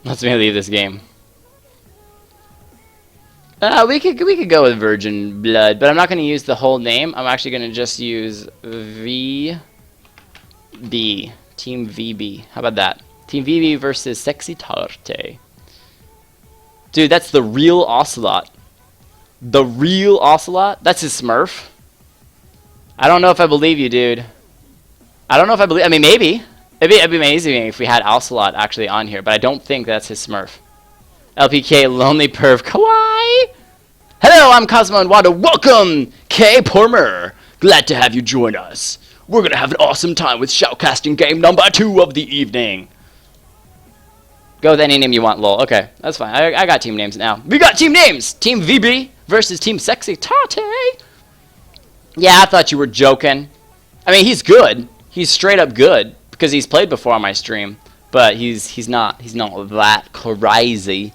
Let's me leave this game. We could go with Virgin Blood, but I'm not going to use the whole name. I'm actually going to just use VB. Team VB. How about that? Team VB versus SexyTarte. Dude, that's the real Ocelot. The real Ocelot? That's his Smurf. I don't know if I believe you, dude. I don't know if I believe... I mean, maybe. It'd be amazing if we had Ocelot actually on here, but I don't think that's his Smurf. LPK, Lonely Perv, Kawaii! Hello, I'm Cosmo and Wanda. Welcome, K. Pormer. Glad to have you join us. We're gonna have an awesome time with Shoutcasting game number 2 of the evening. Go with any name you want, lol. Okay, that's fine. I got team names now. We got team names! Team VB versus Team SexyTarte. Yeah, I thought you were joking. I mean, he's good. He's straight up good because he's played before on my stream, but he's not that crazy.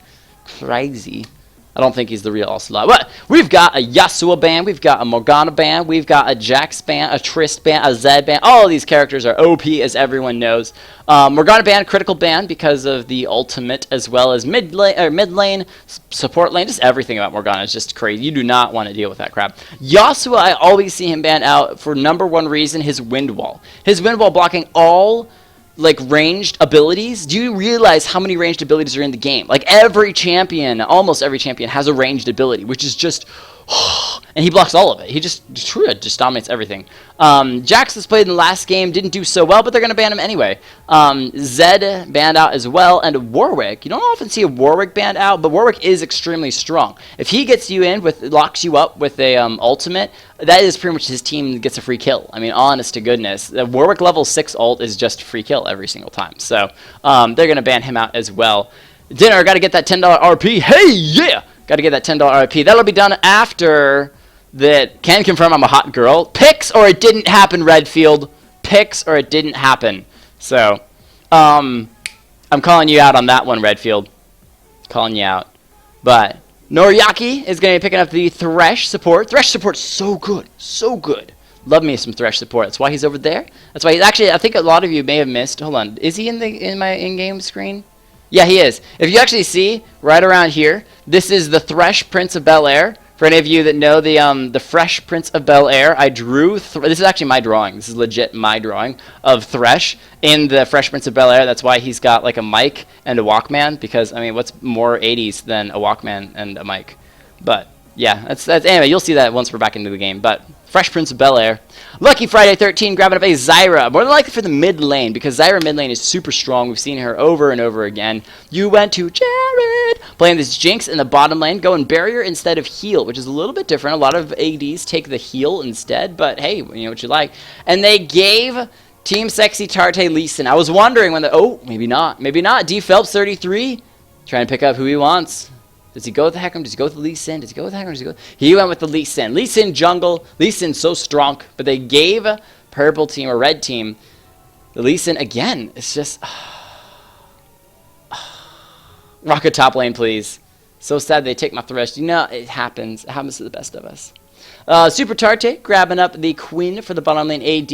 I don't think he's the real Ocelot. But we've got a Yasuo band, we've got a Morgana band, we've got a Jax band, a Trist band, a Zed band. All of these characters are OP, as everyone knows. Morgana band, critical band because of the ultimate, as well as mid lane, support lane. Just everything about Morgana is just crazy. You do not want to deal with that crap. Yasuo, I always see him banned out for #1 reason: his wind wall. His wind wall blocking all like ranged abilities. Do you realize how many ranged abilities are in the game? Like every champion, almost every champion has a ranged ability, which is just and he blocks all of it. He just dominates everything. Jax was played in the last game, didn't do so well, but they're going to ban him anyway. Zed banned out as well, and Warwick. You don't often see a Warwick banned out, but Warwick is extremely strong. If he gets you in with, locks you up with a ultimate, that is pretty much his team gets a free kill. I mean, honest to goodness, the Warwick level 6 ult is just free kill every single time. So they're going to ban him out as well. Dinner, got to get that $10 RP. Hey, yeah! Got to get that $10 RP. That'll be done after that. Can confirm I'm a hot girl. Picks or it didn't happen, Redfield. Picks or it didn't happen. So, I'm calling you out on that one, Redfield. Calling you out. But Noriaki is going to be picking up the Thresh support. Thresh support's so good. So good. Love me some Thresh support. That's why he's over there. That's why he's actually, I think a lot of you may have missed. Hold on. Is he in my in-game screen? Yeah, he is. If you actually see right around here, this is the Thresh Prince of Bel-Air. For any of you that know the Fresh Prince of Bel-Air, I drew. This is actually my drawing. This is legit my drawing of Thresh in the Fresh Prince of Bel-Air. That's why he's got like a mic and a Walkman. Because I mean, what's more 80s than a Walkman and a mic? But yeah, that's anyway. You'll see that once we're back into the game. But Fresh Prince of Bel-Air. Lucky Friday 13 grabbing up a Zyra. More than likely for the mid lane because Zyra mid lane is super strong. We've seen her over and over again. You went to Jared. Playing this Jinx in the bottom lane. Going barrier instead of heal, which is a little bit different. A lot of ADs take the heal instead. But hey, you know what you like. And they gave Team SexyTarte Lee Sin. I was wondering when the... Oh, maybe not. Maybe not. D Phelps 33. Trying to pick up who he wants. Does he go with the Hecarim? Does he go with the Lee Sin? Does he go with the Hecarim? Does he go? He went with the Lee Sin. Lee Sin jungle. Lee Sin so strong. But they gave purple team or red team the Lee Sin again. It's just... Rocket top lane, please. So sad they take my Thresh. You know, it happens. It happens to the best of us. Super Tarte grabbing up the Queen for the bottom lane AD.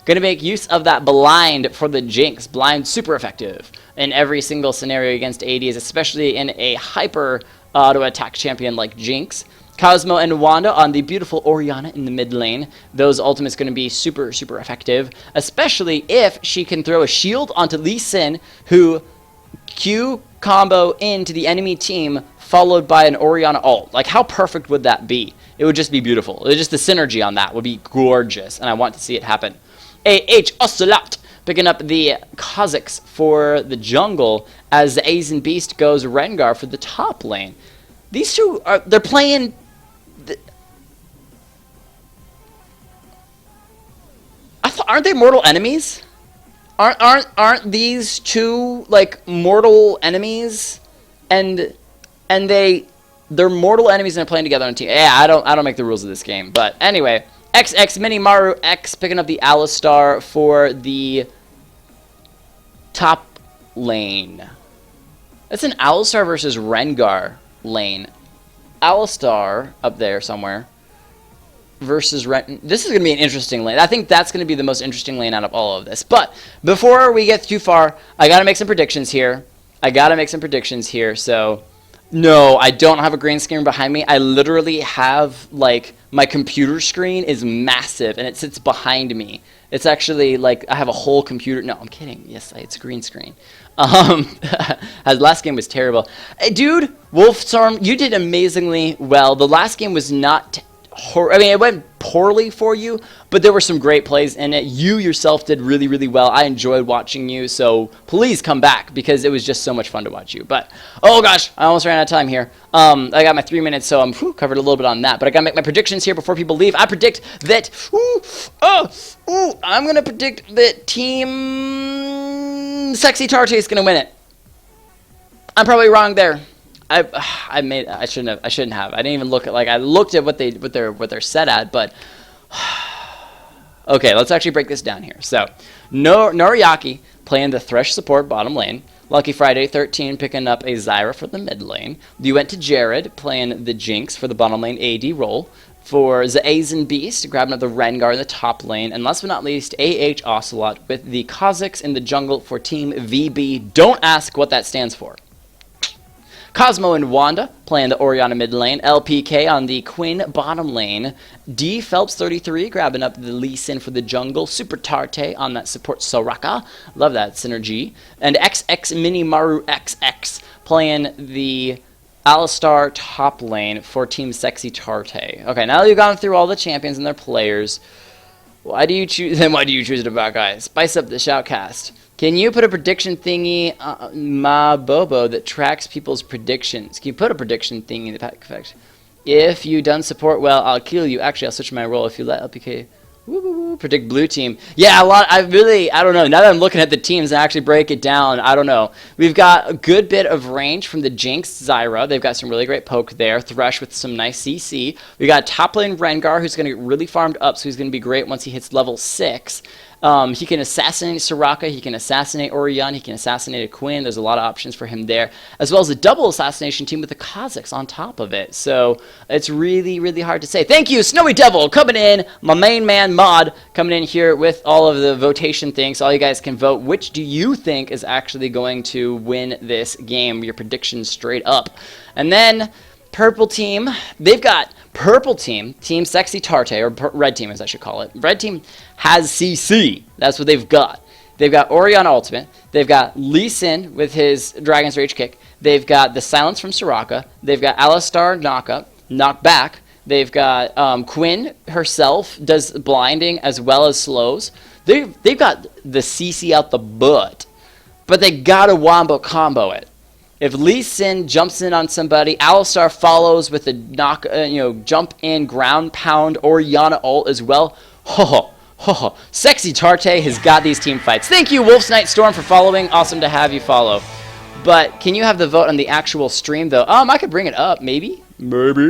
Going to make use of that blind for the Jinx. Blind super effective in every single scenario against ADs, especially in a hyper auto attack champion like Jinx. Cosmo and Wanda on the beautiful Orianna in the mid lane. Those ultimates going to be super, super effective, especially if she can throw a shield onto Lee Sin, who Q combo into the enemy team followed by an Orianna ult. Like, how perfect would that be? It would just be beautiful. Just the synergy on that would be gorgeous, and I want to see it happen. AH Ocelot picking up the Kha'Zix for the jungle as the Aizen Beast goes Rengar for the top lane. These two are, they're playing... Aren't they mortal enemies? Aren't these two like mortal enemies? And they're mortal enemies and they're playing together on a team. Yeah, I don't make the rules of this game. But anyway, XX Mini Maru X picking up the Alistar for the top lane. That's an Alistar versus Rengar lane. Alistar up there somewhere versus Ren. This is going to be an interesting lane. I think that's going to be the most interesting lane out of all of this. But before we get too far, I got to make some predictions here. I gotta make some predictions here. So, no, I don't have a green screen behind me. I literally have, like, my computer screen is massive, and it sits behind me. It's actually, like, I have a whole computer. No, I'm kidding. Yes, it's a green screen. Last game was terrible. Hey, dude, Wolfstorm, you did amazingly well. The last game was not I mean, it went poorly for you, but there were some great plays in it. You yourself did really, really well. I enjoyed watching you, so please come back because it was just so much fun to watch you. But, oh gosh, I almost ran out of time here. I got my 3 minutes, so I'm covered a little bit on that. But I got to make my predictions here before people leave. I predict that, I'm going to predict that Team SexyTarte is going to win it. I'm probably wrong there. I shouldn't have. I didn't even look at, like, I looked at what they're set at, but okay, let's actually break this down here. So, Noriaki playing the Thresh support bottom lane. Lucky Friday 13 picking up a Zyra for the mid lane. You went to Jared playing the Jinx for the bottom lane AD role. For Zazen Beast grabbing up the Rengar in the top lane. And last but not least, AH Ocelot with the Kazakhs in the jungle for Team VB. Don't ask what that stands for. Cosmo and Wanda playing the Orianna mid lane. LPK on the Quinn bottom lane. D Phelps 33 grabbing up the Lee Sin for the jungle. Super Tarte on that support Soraka. Love that synergy. And XX Mini Maru XX playing the Alistar top lane for Team SexyTarte. Okay, now that you've gone through all the champions and their players, why do you choose to back guys? Spice up the shoutcast. Can you put a prediction thingy, Ma Bobo, that tracks people's predictions? Can you put a prediction thingy in the pack effect? If you done support well, I'll kill you. Actually, I'll switch my role if you let LPK predict blue team. Yeah, I don't know. Now that I'm looking at the teams and actually break it down, I don't know. We've got a good bit of range from the Jinx, Zyra. They've got some really great poke there. Thresh with some nice CC. We got top lane Rengar, who's going to get really farmed up, so he's going to be great once he hits level 6. He can assassinate Soraka, he can assassinate Orianna, he can assassinate a Quinn. There's a lot of options for him there, as well as a double assassination team with the Kazakhs on top of it. So it's really, really hard to say. Thank you, Snowy Devil, coming in, my main man Mod, coming in here with all of the votation things. All you guys can vote. Which do you think is actually going to win this game? Your predictions straight up. And then purple team, they've got purple team, Team SexyTarte, or red team as I should call it. Red team has CC. That's what they've got. They've got Orianna ultimate. They've got Lee Sin with his Dragon's Rage kick. They've got the silence from Soraka. They've got Alistar knock back. They've got Quinn herself does blinding as well as slows. They've got the CC out the butt, but they gotta wombo combo it. If Lee Sin jumps in on somebody, Alistar follows with a jump in, ground pound, Orianna ult as well. SexyTarte has got these team fights. Thank you, Wolf's Night Storm, for following. Awesome to have you follow. But can you have the vote on the actual stream, though? I could bring it up, maybe. Well,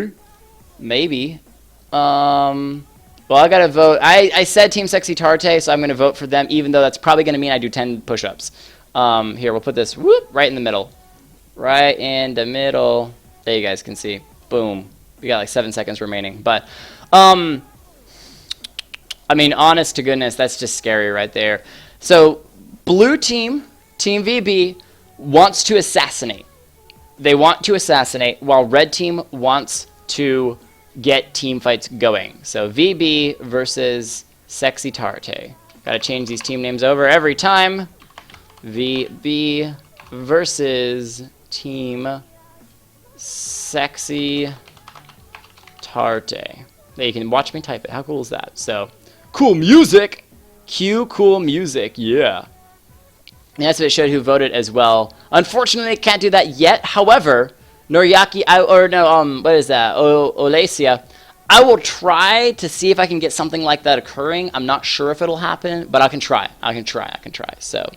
I gotta vote. I said Team SexyTarte, so I'm gonna vote for them, even though that's probably gonna mean I do 10 push-ups. Here, we'll put this right in the middle. Right in the middle. There you guys can see. Boom. We got like 7 seconds remaining. But, I mean, honest to goodness, that's just scary right there. So, blue team, Team VB, wants to assassinate. They want to assassinate, while red team wants to get team fights going. So, VB versus SexyTarte. Gotta change these team names over every time. VB versus Team SexyTarte. You can watch me type it. How cool is that? So, cool music. Cue cool music. Yeah. And that's what it showed who voted as well. Unfortunately, can't do that yet. However, Noriaki, what is that? Olesia. I will try to see if I can get something like that occurring. I'm not sure if it'll happen, but I can try. So,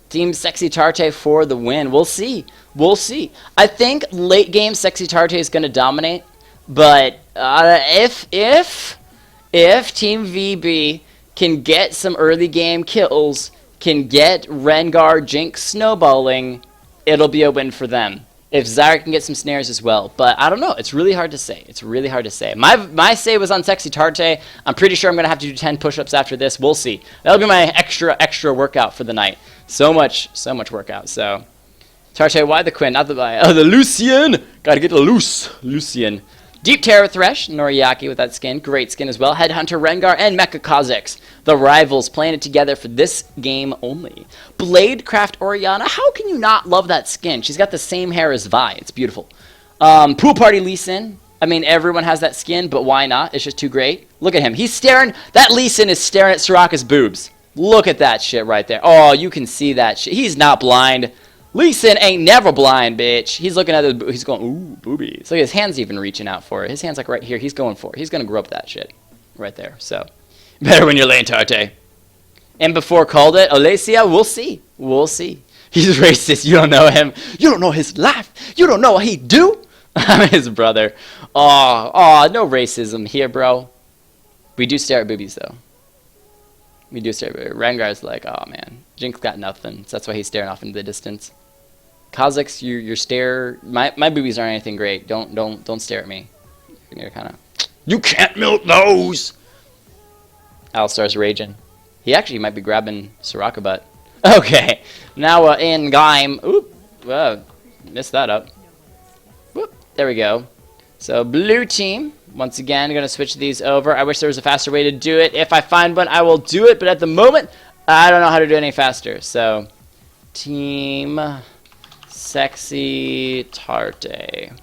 Team SexyTarte for the win. We'll see. I think late game SexyTarte is going to dominate, but if Team VB can get some early game kills, can get Rengar Jinx snowballing, it'll be a win for them. if Zyra can get some snares as well. But I don't know. It's really hard to say. It's really hard to say. My say was on SexyTarte. I'm pretty sure I'm going to have to do 10 push-ups after this. We'll see. That'll be my extra workout for the night. So much workout. So, Tarte, why the Quinn? Not the the Lucian! Gotta get the Lucian. Deep Terror Thresh, Noriaki with that skin. Great skin as well. Headhunter Rengar and Mecha Kha'Zix. The rivals playing it together for this game only. Bladecraft Orianna. How can you not love that skin? She's got the same hair as Vi. It's beautiful. Pool Party Lee Sin. I mean, everyone has that skin, but why not? It's just too great. Look at him. He's staring. That Lee Sin is staring at Soraka's boobs. Look at that shit right there. Oh, you can see that shit. He's not blind. Lee Sin ain't never blind, bitch. He's looking at the, he's going, ooh, boobies. Look, his hand's even reaching out for it. His hand's like right here. He's going for it. He's going to grow up that shit right there. So, better when you're laying Tarte. And before called it, Olesia, we'll see. We'll see. He's racist. You don't know him. You don't know his life. You don't know what he do. I'm his brother. Oh, no racism here, bro. We do stare at boobies, though. We do stare at boobies. Rengar's like, oh, man. Jinx got nothing. So that's why he's staring off into the distance. Kha'Zix, your stare. My boobies aren't anything great. Don't stare at me. You're kind of. You can't milk those. Alistar's raging. He actually might be grabbing Soraka butt. Okay, now in game. Oop, missed that up. Whoop, there we go. So blue team. Once again, gonna switch these over. I wish there was a faster way to do it. If I find one, I will do it. But at the moment, I don't know how to do it any faster. So, team. SexyTarte.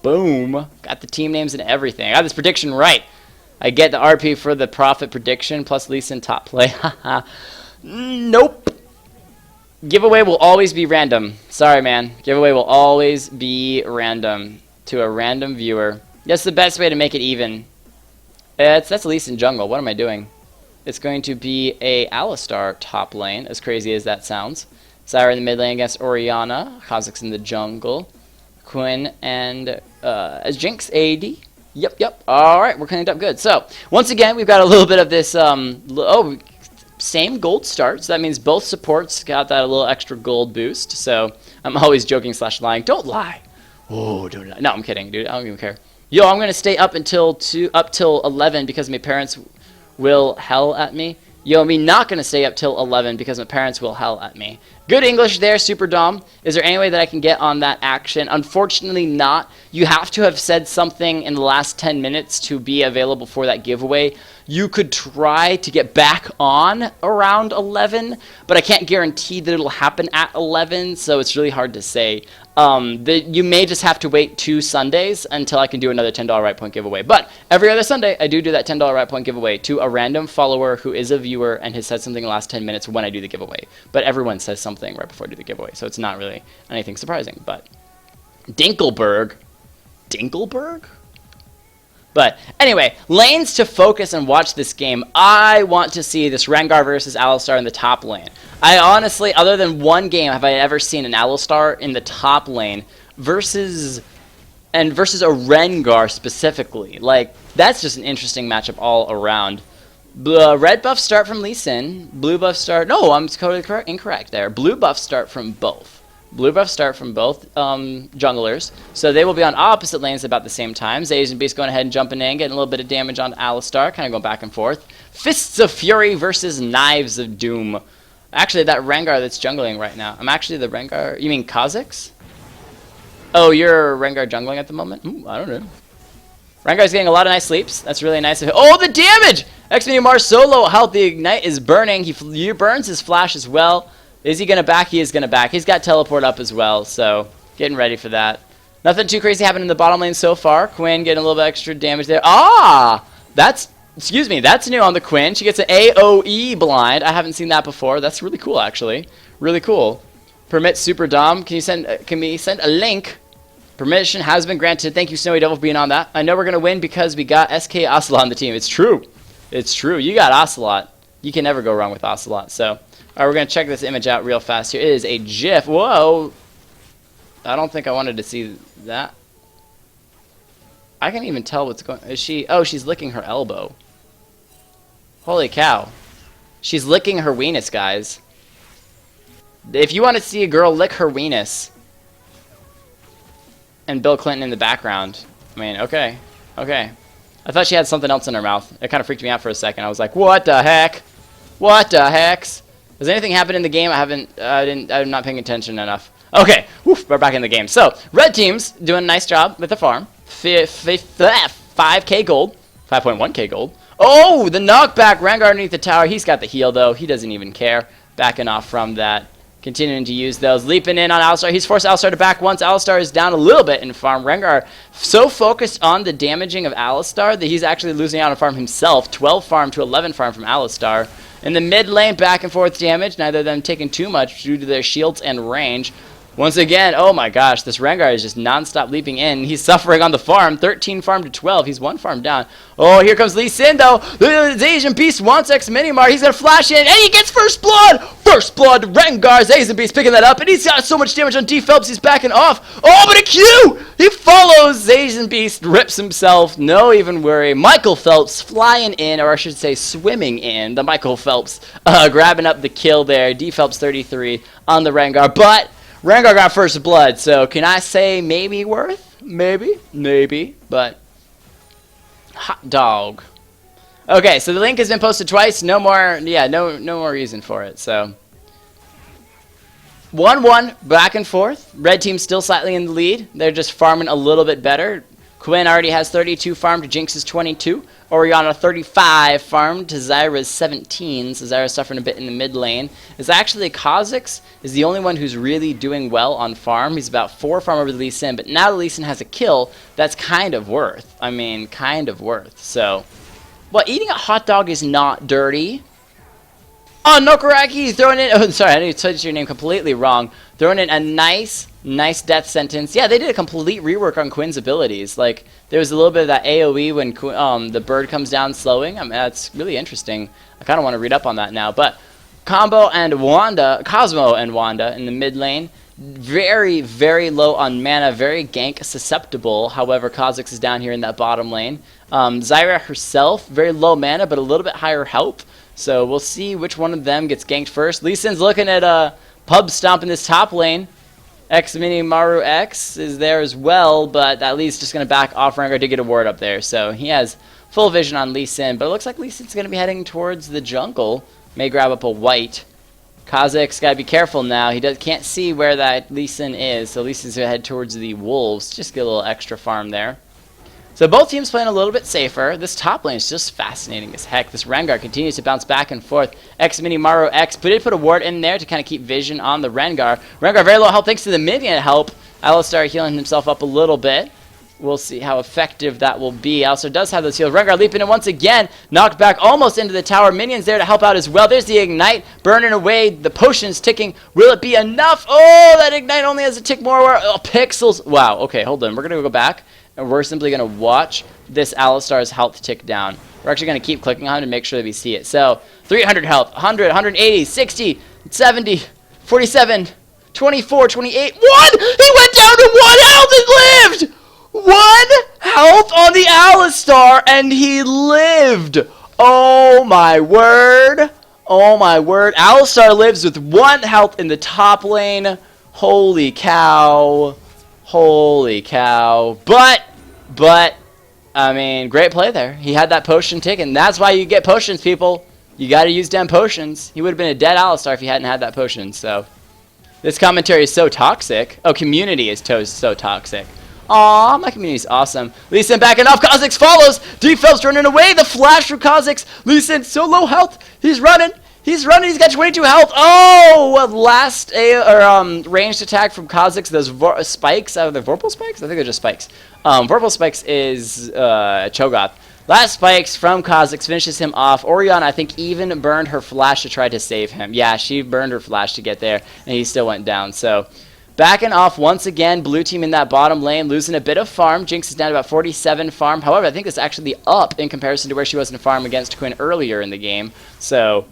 Boom. Got the team names and everything. I got this prediction right. I get the RP for the profit prediction plus Lee Sin top play. Haha. Nope. Giveaway will always be random. Sorry, man. Giveaway will always be random to a random viewer. That's the best way to make it even. That's Lee Sin jungle. What am I doing? It's going to be a Alistar top lane, as crazy as that sounds. Zyra in the mid lane against Orianna. Kha'Zix in the jungle. Quinn and Jinx AD. Yep. Alright, we're cleaned up good. So, once again, we've got a little bit of this, same gold start. So that means both supports got that a little extra gold boost. So, I'm always joking / lying. Don't lie. Oh, don't lie. No, I'm kidding, dude. I don't even care. Yo, I'm going to stay up till 11 because my parents will hell at me. Yo, me not going to stay up till 11 because my parents will hell at me. Good English there, Super Dom. Is there any way that I can get on that action? Unfortunately not. You have to have said something in the last 10 minutes to be available for that giveaway. You could try to get back on around 11, but I can't guarantee that it'll happen at 11, so it's really hard to say. You may just have to wait 2 Sundays until I can do another $10 right point giveaway. But every other Sunday, I do that $10 right point giveaway to a random follower who is a viewer and has said something in the last 10 minutes when I do the giveaway. But everyone says something right before I do the giveaway, so it's not really anything surprising. But Dinkelberg? But anyway, lanes to focus and watch this game. I want to see this Rengar versus Alistar in the top lane. I honestly, other than one game, have I ever seen an Alistar in the top lane versus a Rengar specifically. Like, that's just an interesting matchup all around. Red buff start from Lee Sin. Blue buff start... No, I'm totally incorrect there. Blue buff start from both. Blue buff start from both junglers, so they will be on opposite lanes about the same time. Zaze and Beast going ahead and jumping in, getting a little bit of damage on Alistar, kind of going back and forth. Fists of Fury versus Knives of Doom. Actually, that Rengar that's jungling right now. I'm actually the Rengar... You mean Kha'Zix? Oh, you're Rengar jungling at the moment? Ooh, I don't know. Rengar's getting a lot of nice sleeps. That's really nice of him. Oh, the damage! X-Men Mars solo health. The Ignite is burning. He burns his flash as well. Is he going to back? He is going to back. He's got teleport up as well, so getting ready for that. Nothing too crazy happening in the bottom lane so far. Quinn getting a little bit extra damage there. Ah! That's new on the Quinn. She gets an AoE blind. I haven't seen that before. That's really cool, actually. Really cool. Permit Super Dom. Can we send a link? Permission has been granted. Thank you, Snowy Devil, for being on that. I know we're going to win because we got SK Ocelot on the team. It's true. It's true. You got Ocelot. You can never go wrong with Ocelot, so... Alright, we're going to check this image out real fast here. It is a GIF. Whoa! I don't think I wanted to see that. I can't even tell what's going on. Is she... Oh, she's licking her elbow. Holy cow. She's licking her weenus, guys. If you want to see a girl lick her weenus, and Bill Clinton in the background. I mean, okay. Okay. I thought she had something else in her mouth. It kind of freaked me out for a second. I was like, what the heck? What the hex? Has anything happened in the game? I'm not paying attention enough. Okay, woof, we're back in the game. So, red team's doing a nice job with the farm. 5k gold. 5.1k gold. Oh, the knockback. Rengar underneath the tower. He's got the heal, though. He doesn't even care. Backing off from that. Continuing to use those. Leaping in on Alistar. He's forced Alistar to back once. Alistar is down a little bit in farm. Rengar so focused on the damaging of Alistar that he's actually losing out on farm himself. 12 farm to 11 farm from Alistar. In the mid lane, back and forth damage. Neither of them taking too much due to their shields and range. Once again, oh my gosh, this Rengar is just non-stop leaping in. He's suffering on the farm. 13 farm to 12. He's 1 farm down. Oh, here comes Lee Sin, though. The Asian Beast wants X Minimar. He's going to flash in, and he gets first blood. First blood to Rengar. Asian Beast picking that up, and he's got so much damage on D Phelps. He's backing off. Oh, but a Q! He follows. Asian Beast rips himself. No even worry. Michael Phelps flying in, or I should say swimming in. The Michael Phelps grabbing up the kill there. D Phelps 33 on the Rengar, but Rengar got first blood, so can I say maybe worth? Maybe, but hot dog. Okay, so the link has been posted twice. No more, yeah, no more reason for it. So 1-1 back and forth. Red team still slightly in the lead. They're just farming a little bit better. Quinn already has 32 farmed to Jinx's 22. Orianna 35 farmed to Zyra's 17. So Zyra's suffering a bit in the mid lane. It's actually Kha'Zix is the only one who's really doing well on farm. He's about 4 farm over the Lee Sin, but now the Lee Sin has a kill. That's kind of worth. I mean, kind of worth. So, well, eating a hot dog is not dirty. Oh, Nokoraki throwing in. Oh, sorry, I didn't touch your name completely wrong. Throwing in a nice death sentence. Yeah, they did a complete rework on Quinn's abilities. Like, there was a little bit of that AoE when the bird comes down slowing. I mean, that's really interesting. I kind of want to read up on that now. But Cosmo and Wanda in the mid lane. Very, very low on mana. Very gank susceptible. However, Kha'Zix is down here in that bottom lane. Zyra herself, very low mana, but a little bit higher health. So we'll see which one of them gets ganked first. Lee Sin's looking at a pub stomp in this top lane. X Mini Maru X is there as well, but that Lee's just going to back off. Rengar did get a ward up there, so he has full vision on Lee Sin. But it looks like Lee Sin's going to be heading towards the jungle. May grab up a white. Kha'Zix got to be careful now. He can't see where that Lee Sin is, so Lee Sin's going to head towards the wolves. Just get a little extra farm there. So both teams playing a little bit safer. This top lane is just fascinating as heck. This Rengar continues to bounce back and forth. X Mini Maru X, but did put a ward in there to kind of keep vision on the Rengar. Rengar very low health thanks to the minion help. Alistar healing himself up a little bit. We'll see how effective that will be. Alistar does have those heals. Rengar leaping in once again. Knocked back almost into the tower. Minions there to help out as well. There's the Ignite. Burning away. The potion's ticking. Will it be enough? Oh, that Ignite only has a tick more. Oh, pixels. Wow. Okay, hold on. We're going to go back. And we're simply going to watch this Alistar's health tick down. We're actually going to keep clicking on it to make sure that we see it. So, 300 health, 100, 180, 60, 70, 47, 24, 28. 1! He went down to 1 health and lived! 1 health on the Alistar, and he lived! Oh my word. Oh my word. Alistar lives with 1 health in the top lane. Holy cow. Holy cow. But, I mean, great play there. He had that potion tick, and that's why you get potions, people. You got to use damn potions. He would have been a dead Alistar if he hadn't had that potion, so. This commentary is so toxic. Oh, community is so toxic. Aw, my community is awesome. Lee Sin backing off. Kha'Zix follows. D Phelps running away. The flash from Kha'Zix. Lee Sin so low health. He's running. He's running. He's got 22 health. Oh, last ranged attack from Kha'Zix. Those spikes. Are they Vorpal spikes? I think they're just spikes. Vorpal spikes is Cho'Gath. Last spikes from Kha'Zix finishes him off. Orianna, I think, even burned her flash to try to save him. Yeah, she burned her flash to get there, and he still went down. So, backing off once again. Blue team in that bottom lane, losing a bit of farm. Jinx is down to about 47 farm. However, I think it's actually up in comparison to where she was in farm against Quinn earlier in the game. So,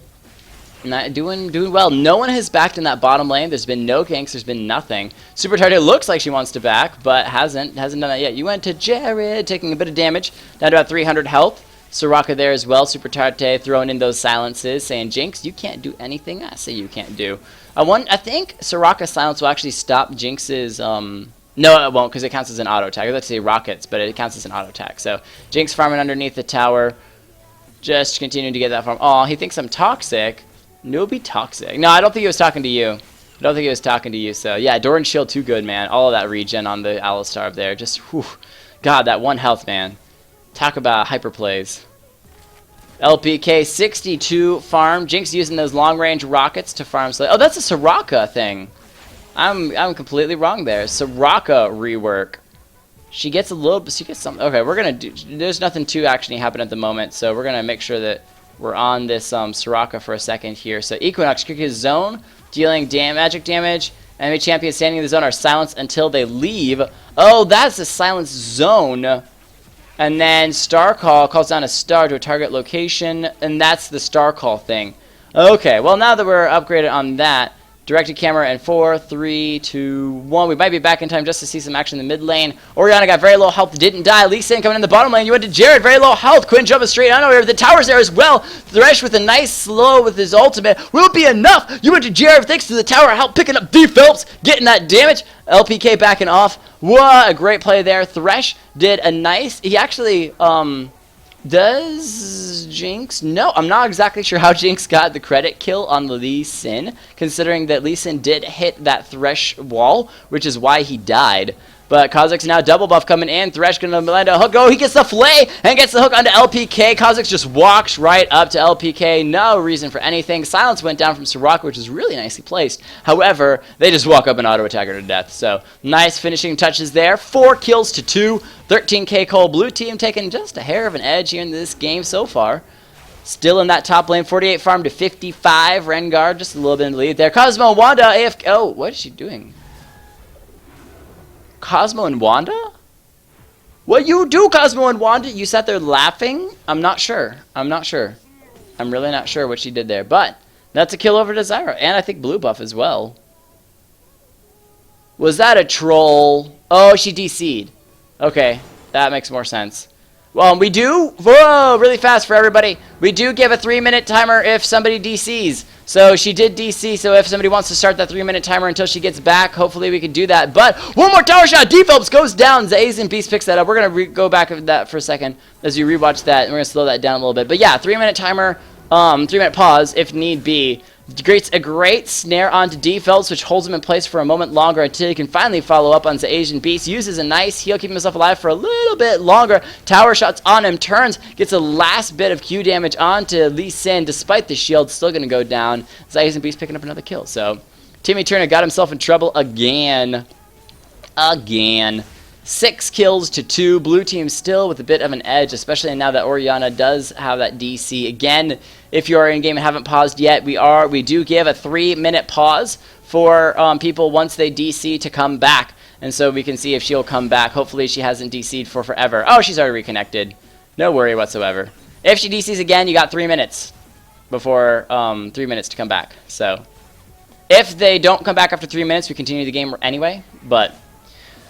not doing well. No one has backed in that bottom lane. There's been no ganks. There's been nothing. SexyTarte looks like she wants to back, but hasn't done that yet. You went to Jared, taking a bit of damage. Down to about 300 health. Soraka there as well. SexyTarte throwing in those silences, saying, Jinx, you can't do anything I say you can't do. I think Soraka's silence will actually stop Jinx's No, it won't, because it counts as an auto attack. Let's say rockets, but it counts as an auto attack. So Jinx farming underneath the tower, just continuing to get that farm. Oh, he thinks I'm toxic. No, be toxic. No, I don't think he was talking to you. I don't think he was talking to you. So yeah, Doran's shield too good, man. All of that regen on the Alistar up there, just whew. God, that 1 health, man. Talk about hyper plays. LPK 62 farm. Jinx using those long range rockets to farm. Oh, that's a Soraka thing. I'm completely wrong there. Soraka rework. She gets a little, she gets something. Okay, we're gonna do. There's nothing too actually happen at the moment, so we're gonna make sure that we're on this Soraka for a second here. So Equinox kick his zone, dealing magic damage. Enemy champions standing in the zone are silenced until they leave. Oh, that's a silenced zone. And then Star Call calls down a star to a target location, and that's the Star Call thing. Okay, well now that we're upgraded on that, directed camera in 4, 3, 2, 1. We might be back in time just to see some action in the mid lane. Orianna got very low health, didn't die. Lee Sin coming in the bottom lane. You went to Jared, very low health. Quinn jumping straight on over. The tower's there as well. Thresh with a nice slow with his ultimate. Will it be enough? You went to Jared thanks to the tower help picking up D. Phelps, getting that damage. LPK backing off. What a great play there. Thresh did a nice, he actually, does Jinx? No, I'm not exactly sure how Jinx got the credit kill on Lee Sin, considering that Lee Sin did hit that Thresh wall, which is why he died. But Kha'Zix's now double buff coming in. Thresh gonna land a hook. Oh, he gets the flay and gets the hook onto LPK. Kha'Zix just walks right up to LPK. No reason for anything. Silence went down from Soraka, which is really nicely placed. However, they just walk up and auto attack her to death. So nice finishing touches there. 4 kills to 2. 13k Cole. Blue team taking just a hair of an edge here in this game so far. Still in that top lane. 48 farm to 55. Rengar just a little bit in the lead there. Cosmo and Wanda AFK. Oh, what is she doing? Cosmo and Wanda? What you do, Cosmo and Wanda? You sat there laughing? I'm not sure. I'm not sure. I'm really not sure what she did there. But that's a kill over to Zyra. And I think blue buff as well. Was that a troll? Oh, she DC'd. Okay, that makes more sense. Well, we do, whoa, really fast for everybody. We do give a 3-minute timer if somebody DCs. So she did DC, so if somebody wants to start that 3-minute timer until she gets back, hopefully we can do that. But one more tower shot, D. Phelps goes down. Zazen Beast picks that up. We're going to go back of that for a second as you rewatch that, and we're going to slow that down a little bit. But yeah, 3-minute timer, 3-minute pause if need be. Creates a great snare onto D. Phelps, which holds him in place for a moment longer until he can finally follow up on the Asian Beast. Uses a nice heal, keeping himself alive for a little bit longer. Tower shots on him, turns, gets a last bit of Q damage onto Lee Sin, despite the shield, still going to go down. The Asian Beast picking up another kill. So, Timmy Turner got himself in trouble again. 6 kills to 2. Blue team still with a bit of an edge, especially now that Orianna does have that DC. Again, if you are in game and haven't paused yet, we do give a 3-minute pause for people once they DC to come back. And so we can see if she'll come back. Hopefully she hasn't DC'd for forever. Oh, she's already reconnected. No worry whatsoever. If she DCs again, you got 3 minutes before 3 minutes to come back. So if they don't come back after 3 minutes, we continue the game anyway. But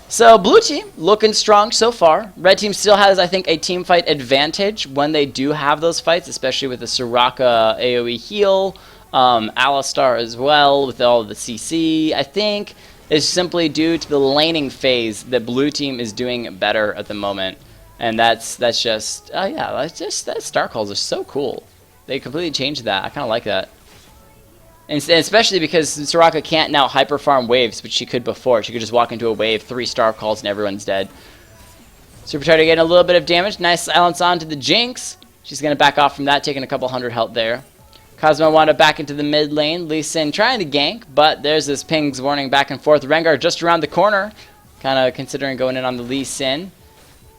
so blue team looking strong so far. Red team still has, I think, a team fight advantage when they do have those fights, especially with the Soraka AoE heal, Alistar as well with all of the CC. I think it's simply due to the laning phase that blue team is doing better at the moment, and that's just that Star Calls are so cool. They completely changed that. I kind of like that. And especially because Soraka can't now hyper farm waves, which she could before. She could just walk into a wave, 3 Star Calls, and everyone's dead. SuperTarte getting a little bit of damage. Nice silence on to the Jinx. She's going to back off from that, taking a couple hundred health there. Cosmo Wanda back into the mid lane. Lee Sin trying to gank, but there's this pings warning back and forth. Rengar just around the corner, kind of considering going in on the Lee Sin.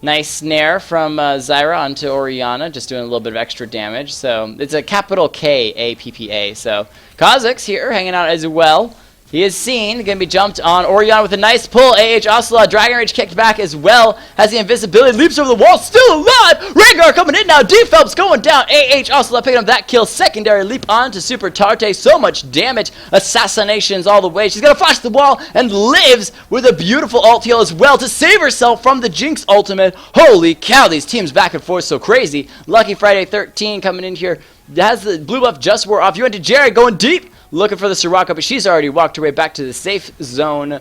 Nice snare from Zyra onto Orianna, just doing a little bit of extra damage. So it's a capital K-A-P-P-A. So Kha'Zix here hanging out as well. He is seen, going to be jumped on. Orianna with a nice pull. AH Ocelot, Dragon Rage kicked back as well. Has the invisibility, leaps over the wall, still alive. Rengar coming in now. D. Phelps going down. AH Ocelot picking up that kill. Secondary leap on to SuperTarte. So much damage. Assassinations all the way. She's going to flash the wall and lives with a beautiful ult heal as well to save herself from the Jinx ultimate. Holy cow, these teams back and forth so crazy. Lucky Friday 13 coming in here. Has the blue buff just wore off. You went to Jared going deep. Looking for the Soraka, but she's already walked her way back to the safe zone.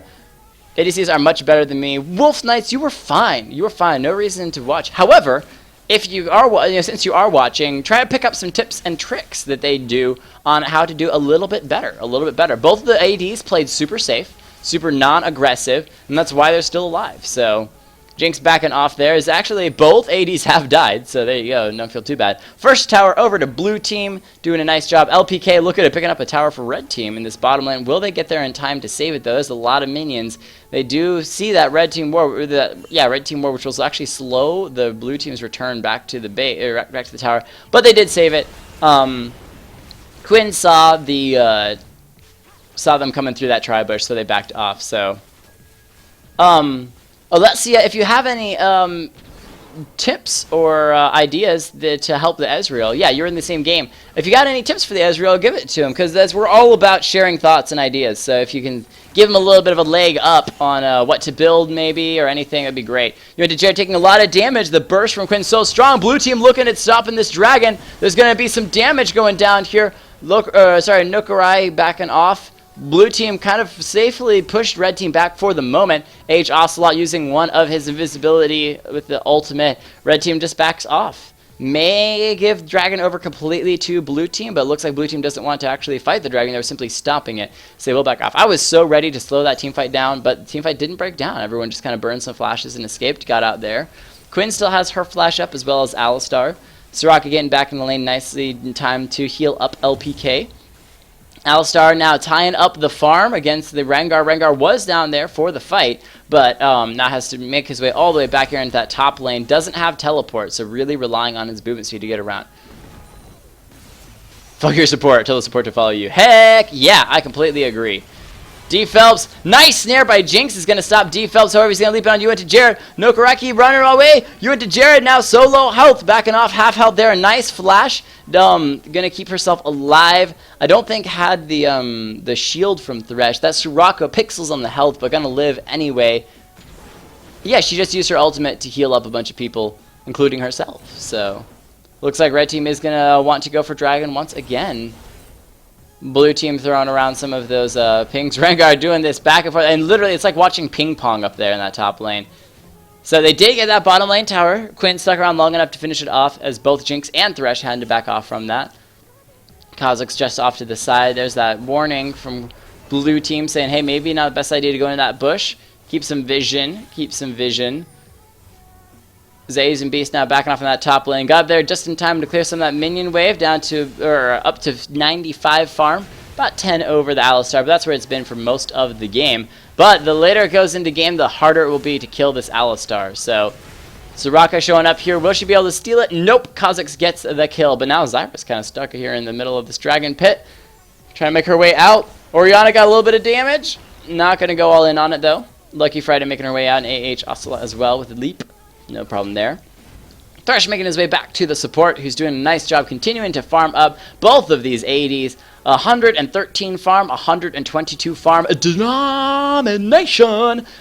ADCs are much better than me. Wolf Knights, you were fine. You were fine. No reason to watch. However, if you are, since you are watching, try to pick up some tips and tricks that they do on how to do a little bit better. A little bit better. Both of the ADs played super safe, super non-aggressive, and that's why they're still alive. So Jinx backing off there is actually both ADs have died, so there you go. Don't feel too bad. First tower over to blue team, doing a nice job. LPK, look at it, picking up a tower for red team in this bottom lane. Will they get there in time to save it, though? There's a lot of minions. They do see that red team war, red team war, which will actually slow the blue team's return back to the back to the tower. But they did save it. Quinn saw them coming through that tri-bush, so they backed off. So, let's see if you have any tips or ideas to help the Ezreal. Yeah, you're in the same game. If you got any tips for the Ezreal, give it to him, because we're all about sharing thoughts and ideas. So if you can give him a little bit of a leg up on what to build maybe or anything, that'd be great. You went to Jared taking a lot of damage. The burst from Quinn's so strong. Blue team looking at stopping this dragon. There's going to be some damage going down here. Nukarai backing off. Blue team kind of safely pushed red team back for the moment. Ocelot using one of his invisibility with the ultimate. Red team just backs off. May give dragon over completely to blue team, but it looks like blue team doesn't want to actually fight the dragon. They're simply stopping it, so they will back off. I was so ready to slow that team fight down, but the team fight didn't break down. Everyone just kind of burned some flashes and escaped, got out there. Quinn still has her flash up, as well as Alistar. Soraka getting back in the lane nicely in time to heal up LPK. Alistar now tying up the farm against the Rengar. Rengar was down there for the fight, but now has to make his way all the way back here into that top lane. Doesn't have teleport, so really relying on his movement speed to get around. Fuck your support. Tell the support to follow you. Heck yeah, I completely agree. D Phelps, nice snare by Jinx is going to stop D Phelps. However, he's going to leap it on you into Jared. Nokaraki running away. You into Jared now. So low health. Backing off. Half health there. A nice flash. Going to keep herself alive. I don't think had the shield from Thresh. That's Soraka. Pixels on the health, but going to live anyway. Yeah, she just used her ultimate to heal up a bunch of people, including herself. So, looks like red team is going to want to go for dragon once again. Blue team throwing around some of those pings. Rengar doing this back and forth. And literally, it's like watching ping pong up there in that top lane. So they did get that bottom lane tower. Quinn stuck around long enough to finish it off, as both Jinx and Thresh had to back off from that. Kha'Zix's just off to the side. There's that warning from blue team saying, hey, maybe not the best idea to go into that bush. Keep some vision. Keep some vision. Zaze and Beast now backing off on that top lane. Got there just in time to clear some of that minion wave down to, or up to 95 farm. About 10 over the Alistar, but that's where it's been for most of the game. But the later it goes into game, the harder it will be to kill this Alistar. So, Soraka showing up here. Will she be able to steal it? Nope. Kha'Zix gets the kill, but now Zyra's kind of stuck here in the middle of this dragon pit. Trying to make her way out. Orianna got a little bit of damage. Not going to go all in on it, though. Lucky Friday making her way out, and Ocelot as well with the leap. No problem there. Thresh making his way back to the support, who's doing a nice job continuing to farm up both of these ADs. 113 farm, 122 farm. Domination!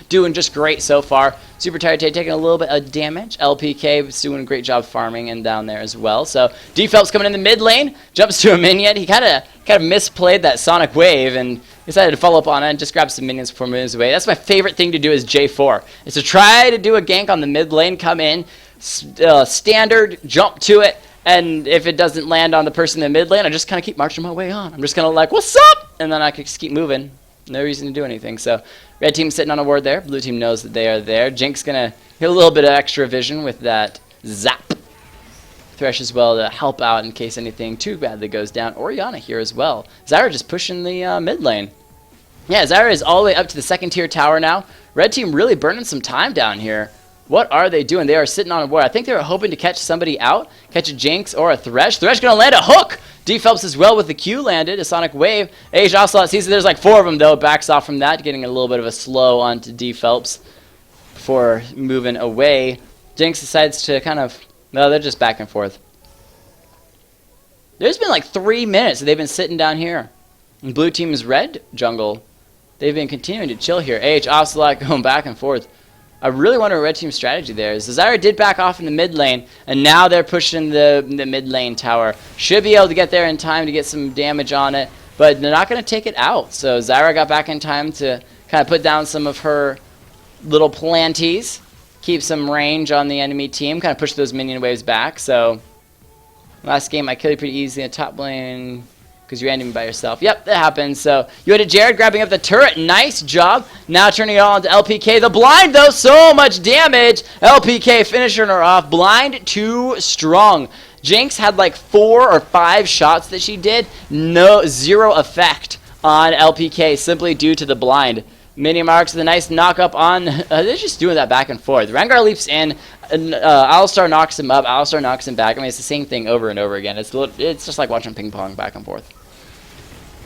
Doing just great so far. SexyTarte taking a little bit of damage. LPK is doing a great job farming and down there as well. So D Phelps coming in the mid lane, jumps to a minion. He kind of misplayed that Sonic Wave and decided to follow up on it and just grab some minions before moving his way. That's my favorite thing to do as J4, is to try to do a gank on the mid lane, come in, standard, jump to it, and if it doesn't land on the person in the mid lane, I just kind of keep marching my way on. I'm just kind of like, what's up? And then I can just keep moving. No reason to do anything. So red team sitting on a ward there. Blue team knows that they are there. Jinx going to get a little bit of extra vision with that zap. Thresh as well to help out in case anything too badly goes down. Orianna here as well. Zyra just pushing the mid lane. Yeah, Zyra is all the way up to the second tier tower now. Red team really burning some time down here. What are they doing? They are sitting on a ward. I think they were hoping to catch somebody out. Catch a Jinx or a Thresh. Thresh going to land a hook. D Phelps as well with the Q landed. A Sonic Wave. Ocelot sees that there's like 4 of them though. Backs off from that. Getting a little bit of a slow onto D Phelps before moving away. Jinx decides to kind of... No, they're just back and forth. There's been like 3 minutes that they've been sitting down here. And blue team is red jungle. They've been continuing to chill here. Ocelot going back and forth. I really wonder what red team's strategy there is. Zyra did back off in the mid lane, and now they're pushing the mid lane tower. Should be able to get there in time to get some damage on it, but they're not going to take it out. So Zyra got back in time to Kind of put down some of her little planties. Keep some range on the enemy team. Kind of push those minion waves back. So, last game I killed you pretty easily in the top lane because you're ending by yourself. Yep, that happens. So, you had a Jared grabbing up the turret. Nice job. Now turning it all into LPK. The blind, though, so much damage. LPK finishing her off. Blind too strong. Jinx had like 4 or 5 shots that she did. Zero effect on LPK simply due to the blind. Mini marks with a nice knock up on. They're just doing that back and forth. Rengar leaps in. Alistar knocks him up. Alistar knocks him back. I mean, it's the same thing over and over again. It's just like watching ping pong back and forth.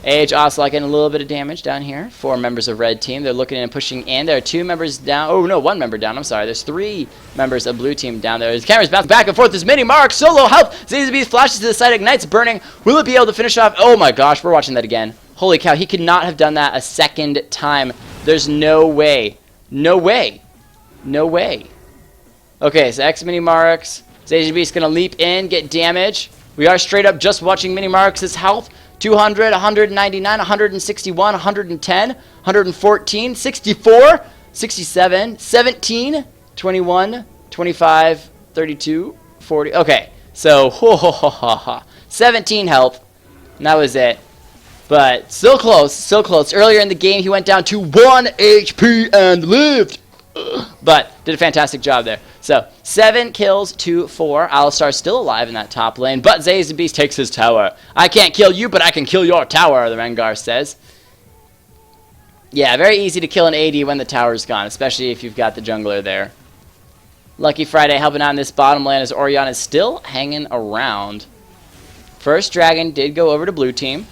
AH Ocelot getting a little bit of damage down here. 4 members of red team. They're looking and pushing in. There are 2 members down. Oh, no, 1 member down. I'm sorry. There's 3 members of blue team down there. His camera's bouncing back and forth. There's mini mark. Solo help. ZZB flashes to the side. Ignites burning. Will it be able to finish off? Oh, my gosh. We're watching that again. Holy cow. He could not have done that a second time. There's no way. No way. No way. Okay, so X mini marks. ZZB is going to leap in, get damage. We are straight up just watching mini marks' health. 200, 199, 161, 110, 114, 64, 67, 17, 21, 25, 32, 40. Okay, so 17 health. And that was it. But still close, still close. Earlier in the game, he went down to 1 HP and lived. But did a fantastic job there. So 7 kills to 4. Alistar's still alive in that top lane, but Zaze the Beast takes his tower. I can't kill you, but I can kill your tower, the Rengar says. Yeah, very easy to kill an AD when the tower's gone, especially if you've got the jungler there. Lucky Friday helping out in this bottom lane as Orianna is still hanging around. First dragon did go over to blue team.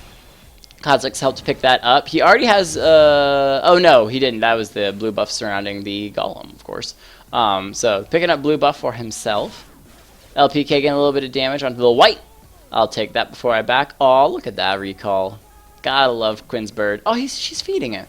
Kha'Zix helped pick that up. He already has, oh no, he didn't. That was the blue buff surrounding the golem, of course. So, picking up blue buff for himself. LPK getting a little bit of damage onto the white. I'll take that before I back. Oh, look at that recall. Gotta love Quinn's bird. Oh, she's feeding it.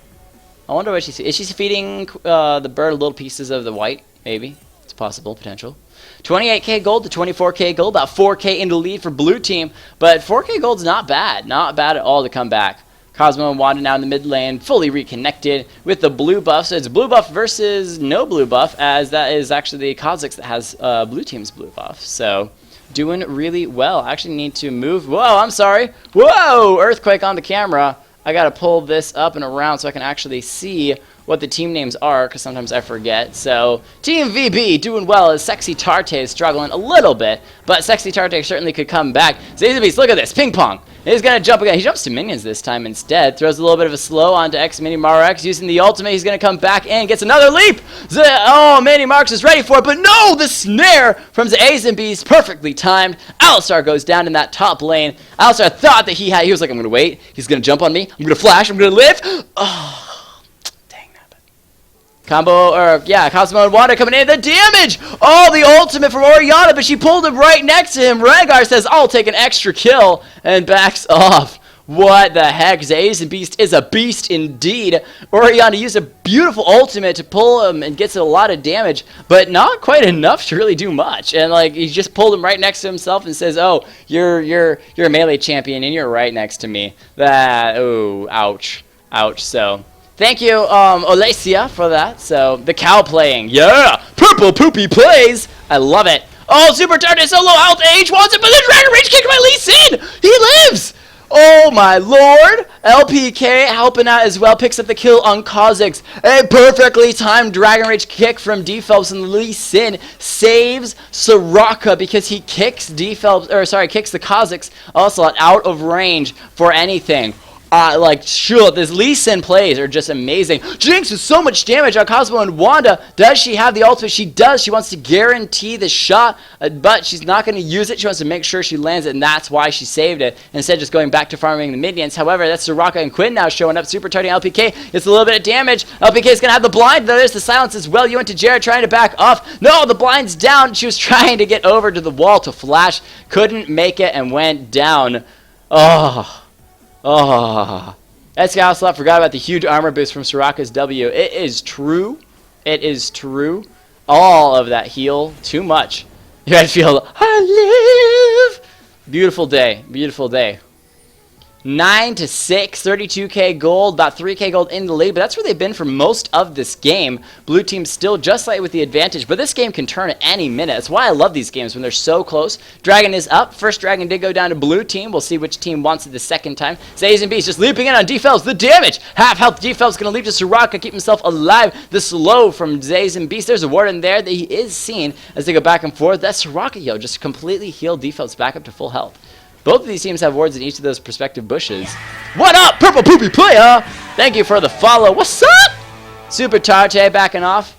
I wonder what she's feeding. Is she feeding the bird little pieces of the white? Maybe. It's possible, potential. 28k gold to 24k gold, about 4k into lead for blue team, but 4k gold's not bad at all to come back. Cosmo and Wanda now in the mid lane, fully reconnected with the blue buff, so it's blue buff versus no blue buff, as that is actually the Kha'Zix that has blue team's blue buff, so doing really well. I actually need to move, whoa, I'm sorry, whoa, earthquake on the camera. I gotta pull this up and around so I can actually see what the team names are, because sometimes I forget. So, Team VB doing well as SexyTarte is struggling a little bit, but SexyTarte certainly could come back. Zazebeast, look at this, ping pong. He's going to jump again. He jumps to minions this time instead. Throws a little bit of a slow onto X Mini Marx. Using the ultimate, he's going to come back in. Gets another leap. Oh, Mini Marx is ready for it, but no, the snare from the A's and B's perfectly timed. Alistar goes down in that top lane. Alistar thought that he was like, I'm going to wait. He's going to jump on me. I'm going to flash. I'm going to live. Oh. Combo, or yeah, Cosmo and Wanda coming in. The damage! Oh, the ultimate from Orianna, but she pulled him right next to him. Rengar says, I'll take an extra kill, and backs off. What the heck? Zaze and Beast is a beast indeed. Orianna used a beautiful ultimate to pull him and gets a lot of damage, but not quite enough to really do much. And like he just pulled him right next to himself and says, "Oh, you're a melee champion and you're right next to me." Oh, ouch, ouch. So. Thank you, Olesia, for that. So, the cow playing. Yeah! Purple Poopy plays! I love it. Oh, Super Tarte solo out. Age wants it, but the Dragon Rage kicked by Lee Sin! He lives! Oh, my lord! LPK helping out as well. Picks up the kill on Kha'Zix. A perfectly timed Dragon Rage kick from D-Phelps, and Lee Sin saves Soraka because he kicks kicks the Kha'Zix also out of range for anything. This Lee Sin plays are just amazing. Jinx with so much damage on Cosmo and Wanda. Does she have the ultimate? She does. She wants to guarantee the shot, but she's not going to use it. She wants to make sure she lands it, and that's why she saved it, instead of just going back to farming the minions. However, that's Soraka and Quinn now showing up. Super Tarte LPK gets a little bit of damage. LPK is going to have the blind. There's the silence as well. You went to Jared trying to back off. No, the blind's down. She was trying to get over to the wall to flash. Couldn't make it and went down. Oh. SK Ocelot forgot about the huge armor boost from Soraka's W. It is true. It is true. All of that heal. Too much. You guys feel, I live. Beautiful day. Beautiful day. 9-6, 32k gold, about 3k gold in the lead, but that's where they've been for most of this game. Blue team's still just slightly with the advantage, but this game can turn at any minute. That's why I love these games when they're so close. Dragon is up. First dragon did go down to blue team. We'll see which team wants it the second time. Zays and Beast just leaping in on D-Phelps. The damage! Half health D-Phelps going to leap to Soraka, keep himself alive. The slow from Zays and Beast. There's a ward in there that he is seen as they go back and forth. That Soraka heal just completely healed D-Phelps back up to full health. Both of these teams have wards in each of those respective bushes. What up, Purple Poopy Player? Thank you for the follow. What's up? SexyTarte backing off.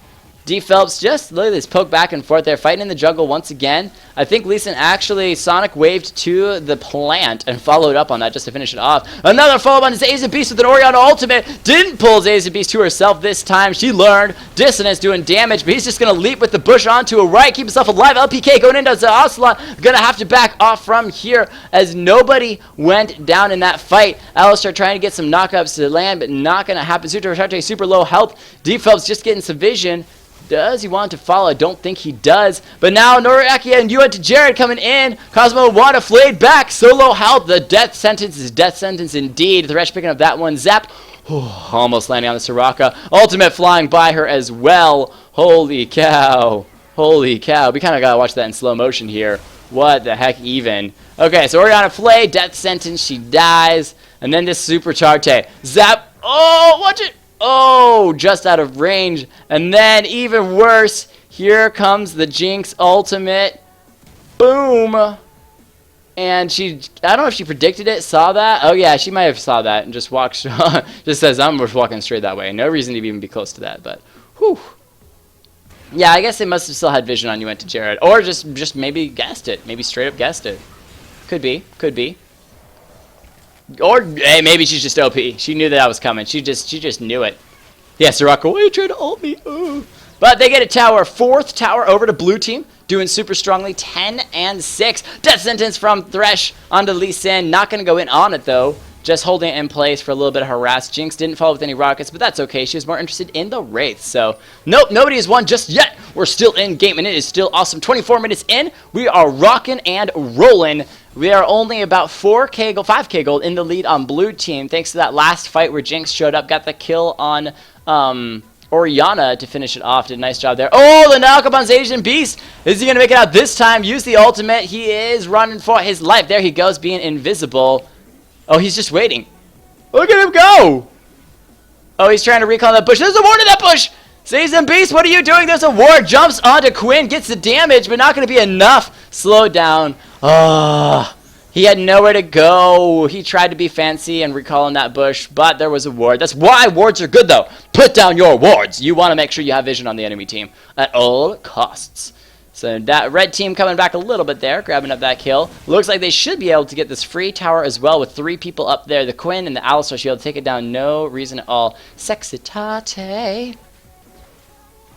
D-Phelps just look at this poke back and forth there, fighting in the jungle once again. I think Lee Sin actually Sonic waved to the plant and followed up on that just to finish it off. Another follow on Zays and Beast with an Orianna ultimate. Didn't pull Zays and Beast to herself this time. She learned. Dissonance doing damage, but he's just going to leap with the bush onto a right, keep himself alive. LPK going into the Ocelot. Going to have to back off from here as nobody went down in that fight. Alistar trying to get some knockouts to land, but not going to happen. SexyTarte super low health. D-Phelps just getting some vision. Does he want to follow? I don't think he does. But now Noriaki and Yuan to Jared coming in. Cosmo Wanda flayed back. Solo health. The death sentence is death sentence indeed. Thresh picking up that one. Zap. Almost landing on the Soraka. Ultimate flying by her as well. Holy cow. Holy cow. We kind of got to watch that in slow motion here. What the heck even. Okay, so Orianna flay. Death sentence. She dies. And then this SexyTarte. Zap. Oh, watch it. Oh, just out of range. And then, even worse, here comes the Jinx ultimate. Boom. And she, I don't know if she predicted it, saw that. Oh, yeah, she might have saw that and just walked, just says, I'm just walking straight that way. No reason to even be close to that, but, whew. Yeah, I guess they must have still had vision on you went to Jared. Or just maybe guessed it. Maybe straight up guessed it. Could be, could be. Or, hey, maybe she's just OP. She knew that I was coming. She just knew it. Yeah, Soraka, why are you trying to ult me? Ooh. But they get a tower. Fourth tower over to blue team. Doing super strongly. 10-6. Death sentence from Thresh onto Lee Sin. Not going to go in on it, though. Just holding it in place for a little bit of harass. Jinx didn't follow with any rockets, but that's okay. She was more interested in the Wraith. So, nope, nobody has won just yet. We're still in game, and it is still awesome. 24 minutes in. We are rocking and rolling. We are only about 4k gold, 5k gold in the lead on blue team, thanks to that last fight where Jinx showed up, got the kill on Orianna to finish it off. Did a nice job there. Oh, the knockup on Asian Beast. Is he going to make it out this time? Use the ultimate. He is running for his life. There he goes, being invisible. Oh, he's just waiting. Look at him go. Oh, he's trying to recall that bush. There's a ward in that bush. Season Beast, what are you doing? There's a ward. Jumps onto Quinn. Gets the damage, but not going to be enough. Slow down. He had nowhere to go. He tried to be fancy and recall in that bush, but there was a ward. That's why wards are good, though. Put down your wards. You want to make sure you have vision on the enemy team at all costs. So that red team coming back a little bit there, grabbing up that kill. Looks like they should be able to get this free tower as well with 3 people up there. The Quinn and the Alistar should be able to take it down. No reason at all. SexyTarte.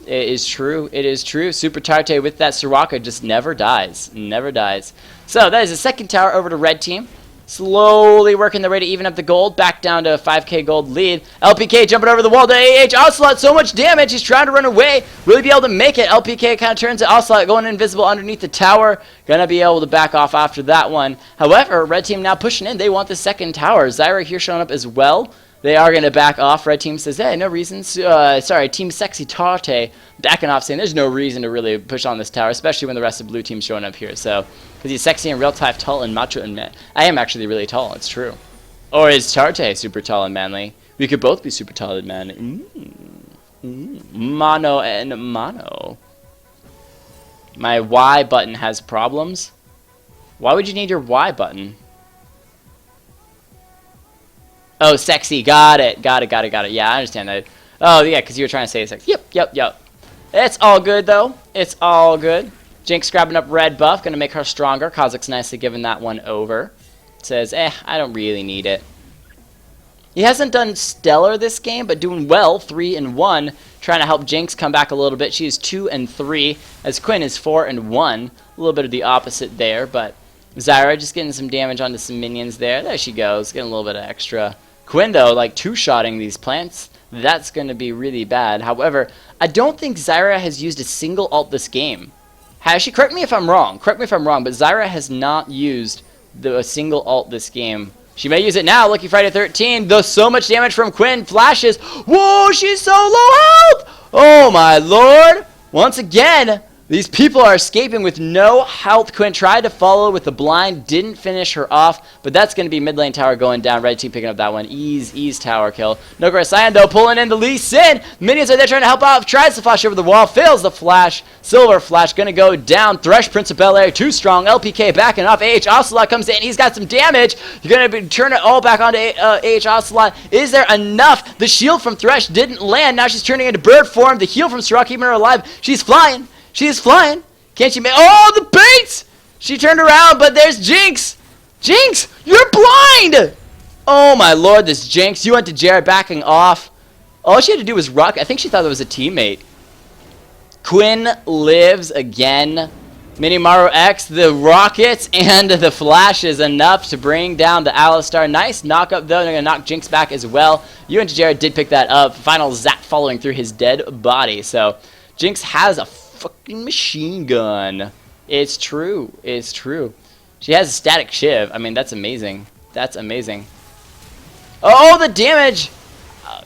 It is true. It is true. SexyTarte with that Soraka just never dies. Never dies. So that is the second tower over to red team. Slowly working their way to even up the gold. Back down to a 5k gold lead. LPK jumping over the wall to AH. Ocelot, so much damage. He's trying to run away. Will he be able to make it? LPK kind of turns to Ocelot, going invisible underneath the tower. Gonna be able to back off after that one. However, red team now pushing in. They want the second tower. Zyra here showing up as well. They are going to back off. Red team says, hey, no reason. Sorry, Team SexyTarte backing off, saying there's no reason to really push on this tower, especially when the rest of blue team's showing up here. So, because he's sexy and real tough, tall and macho and man. I am actually really tall. It's true. Or is Tarte super tall and manly? We could both be super tall and manly. Mono and mono. My Y button has problems. Why would you need your Y button? Oh, sexy. Got it. Got it. Yeah, I understand that. Oh, yeah, because you were trying to say sexy. Yep. It's all good, though. It's all good. Jinx grabbing up red buff. Going to make her stronger. Kha'Zix's nicely giving that one over. Says, I don't really need it. He hasn't done stellar this game, but doing well. 3-1. Trying to help Jinx come back a little bit. She is 2-3, as Quinn is 4-1. A little bit of the opposite there, but Zyra just getting some damage onto some minions there. There she goes. Getting a little bit of extra. Quinn, though, like two-shotting these plants, that's going to be really bad. However, I don't think Zyra has used a single ult this game. Has she? Correct me if I'm wrong. But Zyra has not used a single ult this game. She may use it now. Lucky Friday 13. Though so much damage from Quinn. Flashes. Whoa, she's so low health. Oh, my lord. Once again, these people are escaping with no health. Quinn tried to follow with the blind. Didn't finish her off. But that's going to be mid lane tower going down. Red team picking up that one. Ease tower kill. No Cyan though pulling in the Lee Sin. Minions are there trying to help out. Tries to flash over the wall. Fails the flash. Silver flash going to go down. Thresh Prince of Bel-Air too strong. LPK backing off. Ocelot comes in. He's got some damage. You're going to turn it all back onto Ocelot. Is there enough? The shield from Thresh didn't land. Now she's turning into bird form. The heal from Sirach keeping her alive. She's flying. She is flying. Can't she make... Oh, the baits! She turned around, but there's Jinx. Jinx, you're blind! Oh, my lord, this Jinx. You went to Jared backing off. All she had to do was rock. I think she thought it was a teammate. Quinn lives again. Minimaru X, the rockets, and the flash is enough to bring down the Alistar. Nice knock up, though. They're going to knock Jinx back as well. You and Jared did pick that up. Final zap following through his dead body. So, Jinx has a fucking machine gun. It's true. It's true. She has a static shiv. I mean, that's amazing. That's amazing. Oh, the damage!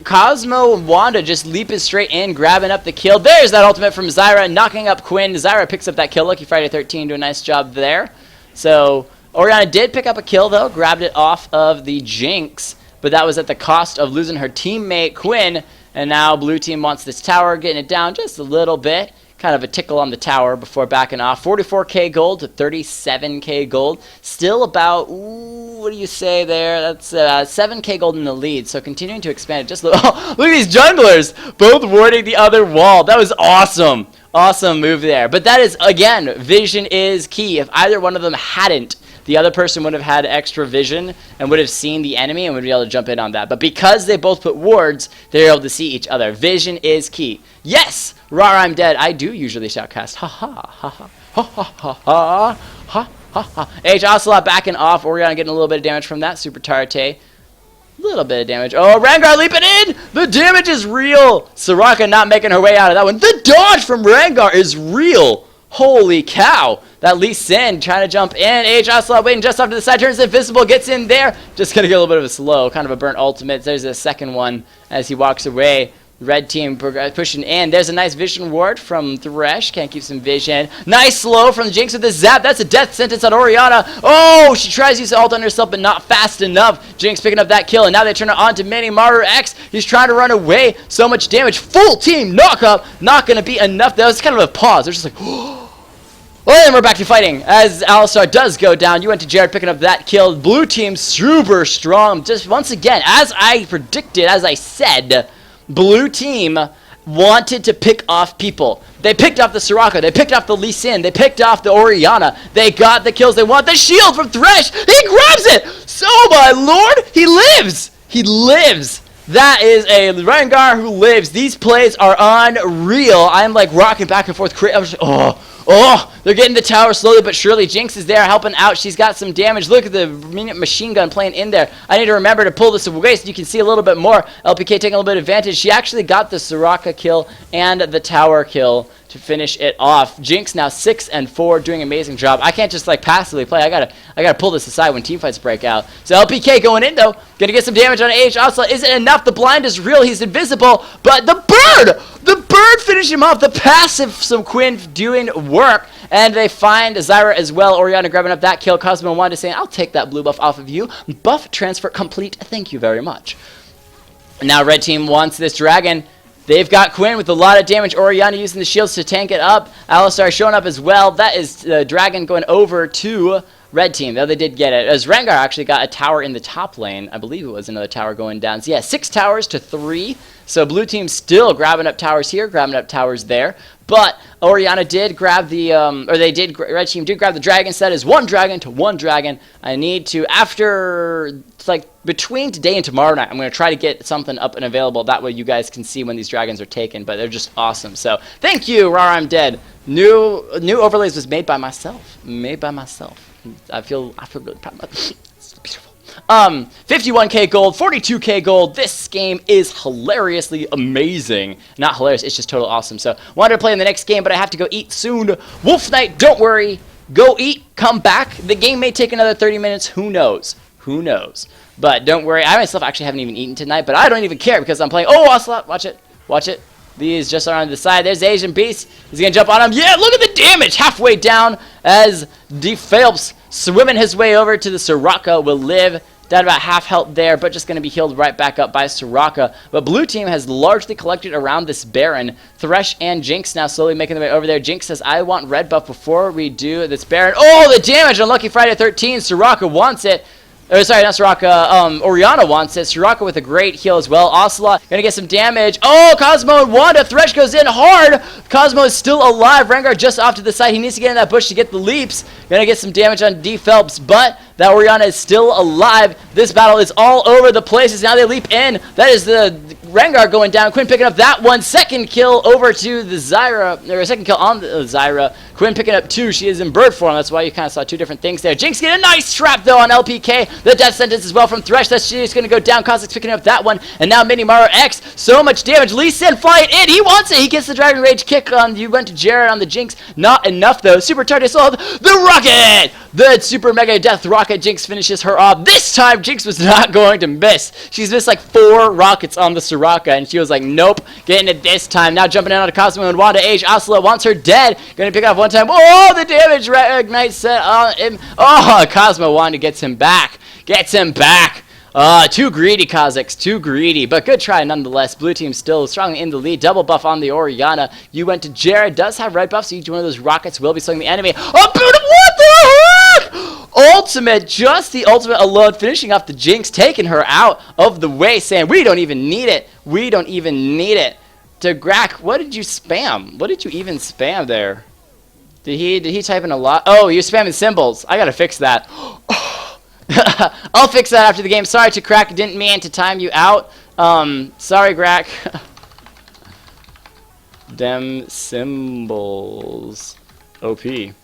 Cosmo and Wanda just leaping straight in, grabbing up the kill. There's that ultimate from Zyra, knocking up Quinn. Zyra picks up that kill. Lucky Friday 13 do a nice job there. So, Orianna did pick up a kill, though. Grabbed it off of the Jinx. But that was at the cost of losing her teammate, Quinn. And now blue team wants this tower, getting it down just a little bit. Kind of a tickle on the tower before backing off. 44k gold to 37k gold. Still about, ooh, what do you say there? That's 7k gold in the lead. So continuing to expand it just a little. Oh, look at these junglers. Both warding the other wall. That was awesome. Awesome move there. But that is, again, vision is key. If either one of them hadn't, the other person would have had extra vision and would have seen the enemy and would be able to jump in on that. But because they both put wards, they're able to see each other. Vision is key. Yes! Rar, I'm dead. I do usually shoutcast. Ha ha ha ha ha ha ha ha ha ha. Ocelot backing off. Orianna getting a little bit of damage from that. Super Tarte. Little bit of damage. Oh, Rengar leaping in! The damage is real! Soraka not making her way out of that one. The dodge from Rengar is real! Holy cow! That Lee Sin trying to jump in. Ocelot waiting just off to the side. Turns invisible. Gets in there. Just going to get a little bit of a slow. Kind of a burnt ultimate. There's a second one as he walks away. Red team pushing in. There's a nice vision ward from Thresh. Can't keep some vision. Nice slow from the Jinx with the zap. That's a death sentence on Orianna. Oh, she tries to use the ult on herself, but not fast enough. Jinx picking up that kill, and now they turn it on to Minimaru X. He's trying to run away. So much damage. Full team knock up. Not going to be enough. That was kind of a pause. They're just like, oh. Well, and we're back to fighting as Alistar does go down. You went to Jared picking up that kill. Blue team super strong. Just once again, as I predicted, as I said, blue team wanted to pick off people. They picked off the Soraka. They picked off the Lee Sin. They picked off the Orianna. They got the kills. They want the shield from Thresh. He grabs it. So, my lord, he lives. He lives. That is a Rengar who lives. These plays are unreal. I'm like rocking back and forth. I'm just, oh, they're getting the tower slowly but surely. Jinx is there helping out. She's got some damage. Look at the machine gun playing in there. I need to remember to pull this away so you can see a little bit more. LPK taking a little bit of advantage. She actually got the Soraka kill and the tower kill to finish it off. Jinx now 6-4, doing an amazing job. I can't just like passively play. I gotta pull this aside when team fights break out. So LPK going in though, gonna get some damage on Ocelot. Isn't enough. The blind is real. He's invisible, but the bird finished him off. The passive, some Quinn doing work, and they find Zyra as well. Orianna grabbing up that kill. Cosmo and Wanda saying, "I'll take that blue buff off of you. Buff transfer complete. Thank you very much." And now red team wants this dragon. They've got Quinn with a lot of damage. Orianna using the shields to tank it up. Alistar showing up as well. That is the dragon going over to red team, though they did get it. As Rengar actually got a tower in the top lane. I believe it was another tower going down. So yeah, 6 towers to 3. So blue team still grabbing up towers here, grabbing up towers there. But Orianna did grab the, red team did grab the dragon set as 1 dragon to 1 dragon. I need to, after, like, between today and tomorrow night, I'm going to try to get something up and available. That way you guys can see when these dragons are taken. But they're just awesome. So thank you, Rara, I'm dead. New overlays was made by myself. Made by myself. I feel really proud of myself. It's beautiful. 51k gold, 42k gold. This game is hilariously amazing. Not hilarious, it's just total awesome. So, wanted to play in the next game, but I have to go eat soon. Wolf Knight, don't worry. Go eat, come back. The game may take another 30 minutes. Who knows? Who knows? But don't worry, I myself actually haven't even eaten tonight, but I don't even care because I'm playing. Oh, Ocelot, watch it. Watch it. These just around the side. There's the Asian Beast. He's going to jump on him. Yeah, look at the damage. Halfway down as DePhelps swimming his way over to the Soraka will live. Down about half health there, but just going to be healed right back up by Soraka. But blue team has largely collected around this Baron. Thresh and Jinx now slowly making their way over there. Jinx says, I want red buff before we do this Baron. Oh, the damage on Lucky Friday 13. Soraka wants it. Or, sorry, not Soraka. Orianna wants it. Soraka with a great heal as well. Ocelot going to get some damage. Oh, Cosmo and Wanda. Thresh goes in hard. Cosmo is still alive. Rengar just off to the side. He needs to get in that bush to get the leaps. Going to get some damage on DePhelps, but that Orianna is still alive. This battle is all over the place. Now they leap in. That is the Rengar going down. Quinn picking up that one. Second kill over to the Zyra. Or second kill on the Zyra. Quinn picking up 2. She is in bird form. That's why you kind of saw 2 different things there. Jinx getting a nice trap, though, on LPK. The death sentence as well from Thresh. That's she's going to go down. Kha'Zix picking up that one. And now Minimaru X. So much damage. Lee Sin flying in. He wants it. He gets the Dragon Rage kick on. You went to Jared on the Jinx. Not enough, though. SexyTarte sold the rocket. The super mega death rocket. Jinx finishes her off. This time, Jinx was not going to miss. She's missed like 4 rockets on the Soraka. And she was like, nope. Getting it this time. Now jumping in on Cosmo and Wanda Age. Ocelot wants her dead. Going to pick off one time. Oh, the damage ignite set on him. Oh, Cosmo Wanda gets him back. Gets him back. Too greedy, Kha'Zix. Too greedy. But good try nonetheless. Blue team still strongly in the lead. Double buff on the Orianna. You went to Jared. Does have red buff, so each one of those rockets will be slowing the enemy. Oh, beautiful. What the heck? Ultimate. Just the ultimate alone. Finishing off the Jinx. Taking her out of the way. Saying, we don't even need it. We don't even need it. To Grak, what did you spam? What did you even spam there? Did he type in a lot? Oh, you're spamming symbols. I gotta fix that. I'll fix that after the game. Sorry to Crack. Didn't mean to time you out. Sorry, Grak. Dem symbols. OP. Rip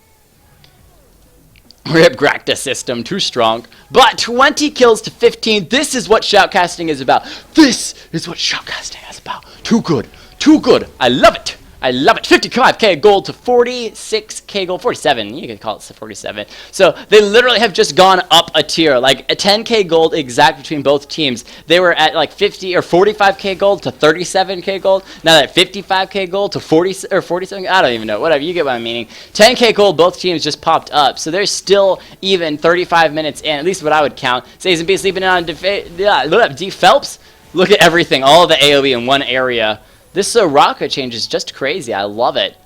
Grak the system. Too strong. But 20 kills to 15. This is what shoutcasting is about. This is what shoutcasting is about. Too good. Too good. I love it. I love it. 55k gold to 46k gold. 47. You could call it 47. So they literally have just gone up a tier. Like a 10k gold exact between both teams. They were at like 50 or 45k gold to 37k gold. Now they're at 55k gold to 40 or 47. I don't even know. Whatever. You get what I'm meaning. 10k gold. Both teams just popped up. So they're still even 35 minutes in. At least what I would count. Says and B sleeping in on DePhelps. Look at everything. All of the AoE in one area. This Soraka change is just crazy. I love it.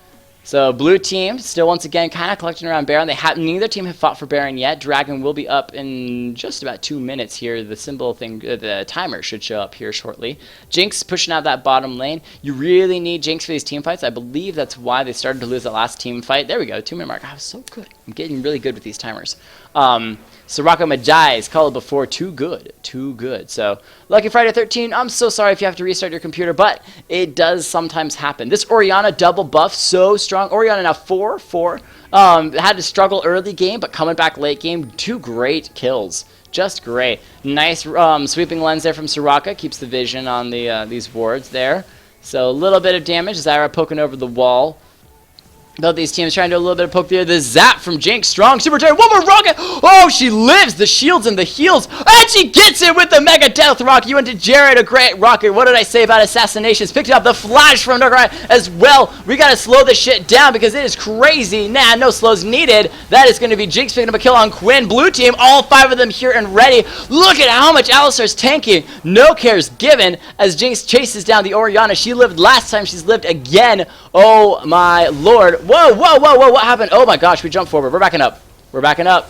So blue team still once again kind of collecting around Baron. Neither team have fought for Baron yet. Dragon will be up in just about 2 minutes here. The symbol thing, the timer should show up here shortly. Jinx pushing out that bottom lane. You really need Jinx for these team fights. I believe that's why they started to lose the last team fight. There we go. 2-minute mark. I was so good. I'm getting really good with these timers. Soraka Majai's called before. Too good. Too good. So, Lucky Friday 13, I'm so sorry if you have to restart your computer, but it does sometimes happen. This Orianna double buff, so strong. Orianna now 4-4. Had to struggle early game, but coming back late game, 2 great kills. Just great. Nice sweeping lens there from Soraka. Keeps the vision on the these wards there. So, a little bit of damage. Zyra poking over the wall. Both these teams trying to do a little bit of poke there. The zap from Jinx. Strong SexyTarte. One more rocket. Oh, she lives. The shields and the heals. And she gets it with the mega death rocket. You went to Jared. A great rocket. What did I say about assassinations? Picked up the flash from Darkrai as well. We got to slow this shit down because it is crazy. Nah, no slows needed. That is going to be Jinx picking up a kill on Quinn. Blue team. All 5 of them here and ready. Look at how much Alistar's tanking. No cares given as Jinx chases down the Orianna. She lived last time. She's lived again. Oh, my lord. Whoa, whoa, whoa, whoa, what happened? Oh my gosh, we jumped forward. We're backing up. We're backing up.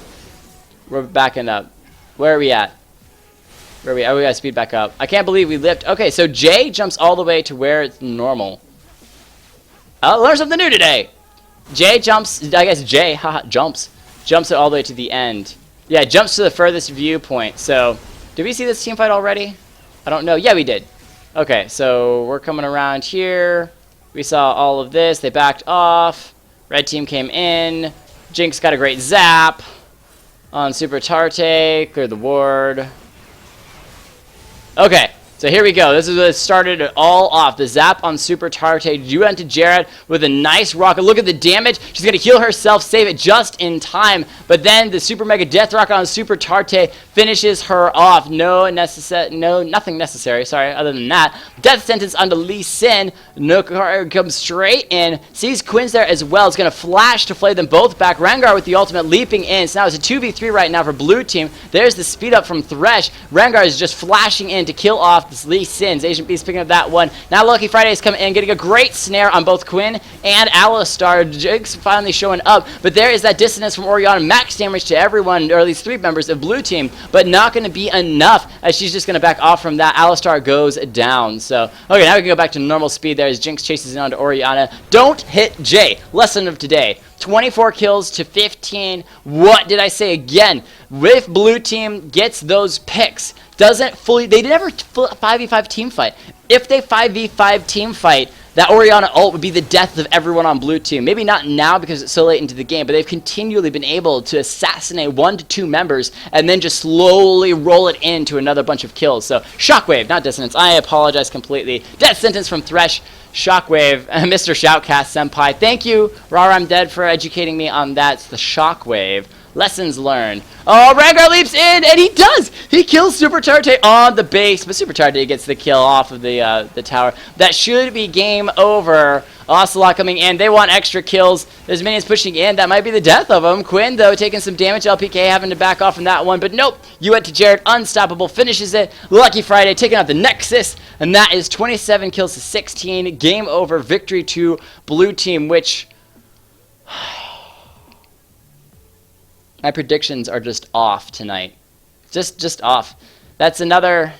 We're backing up. Where are we at? Where are we? Oh, we gotta speed back up. I can't believe we lived. Okay, so Jay jumps all the way to where it's normal. I'll learn something new today. Jay jumps, I guess Jay, haha, jumps it all the way to the end. Yeah, jumps to the furthest viewpoint. So, did we see this team fight already? I don't know. Yeah, we did. Okay, so we're coming around here. We saw all of this. They backed off. Red team came in. Jinx got a great zap on SexyTarte. Cleared the ward. Okay. So here we go. This is what started it all off. The zap on SexyTarte. You went to Jared with a nice rocket. Look at the damage. She's going to heal herself, save it just in time. But then the super mega death rocket on SexyTarte finishes her off. Nothing necessary. Sorry, other than that. Death sentence onto Lee Sin. No comes straight in. Sees Quinn's there as well. It's going to flash to flay them both back. Rengar with the ultimate leaping in. So now it's a 2v3 right now for blue team. There's the speed up from Thresh. Rengar is just flashing in to kill off this Lee Sin. Agent Beast picking up that one. Now Lucky Friday is coming in, getting a great snare on both Quinn and Alistar. Jigs finally showing up, but there is that dissonance from Orianna. Max damage to everyone, or at least 3 members of blue team, but not going to be enough as she's just going to back off from that. Alistar goes down. So, okay, now we can go back to normal speed there as Jinx chases in onto Orianna. Don't hit Jay. Lesson of today. 24 kills to 15. What did I say again? If blue team gets those picks, they never 5v5 team fight. If they 5v5 team fight, that Orianna ult would be the death of everyone on blue team. Maybe not now because it's so late into the game, but they've continually been able to assassinate 1 to 2 members and then just slowly roll it into another bunch of kills. So Shockwave, not dissonance. I apologize completely. Death sentence from Thresh. Shockwave, Mr. Shoutcast Senpai. Thank you, Rar I'm Dead, for educating me on that. It's the Shockwave. Lessons learned. Oh, Rengar leaps in, and he does! He kills SexyTarte on the base, but SexyTarte gets the kill off of the tower. That should be game over. Ocelot coming in. They want extra kills. There's minions pushing in. That might be the death of them. Quinn, though, taking some damage. LPK having to back off from that one, but nope. You went to Jared. Unstoppable. Finishes it. Lucky Friday taking out the Nexus, and that is 27 kills to 16. Game over. Victory to blue team, which... my predictions are just off tonight. Just off. That's another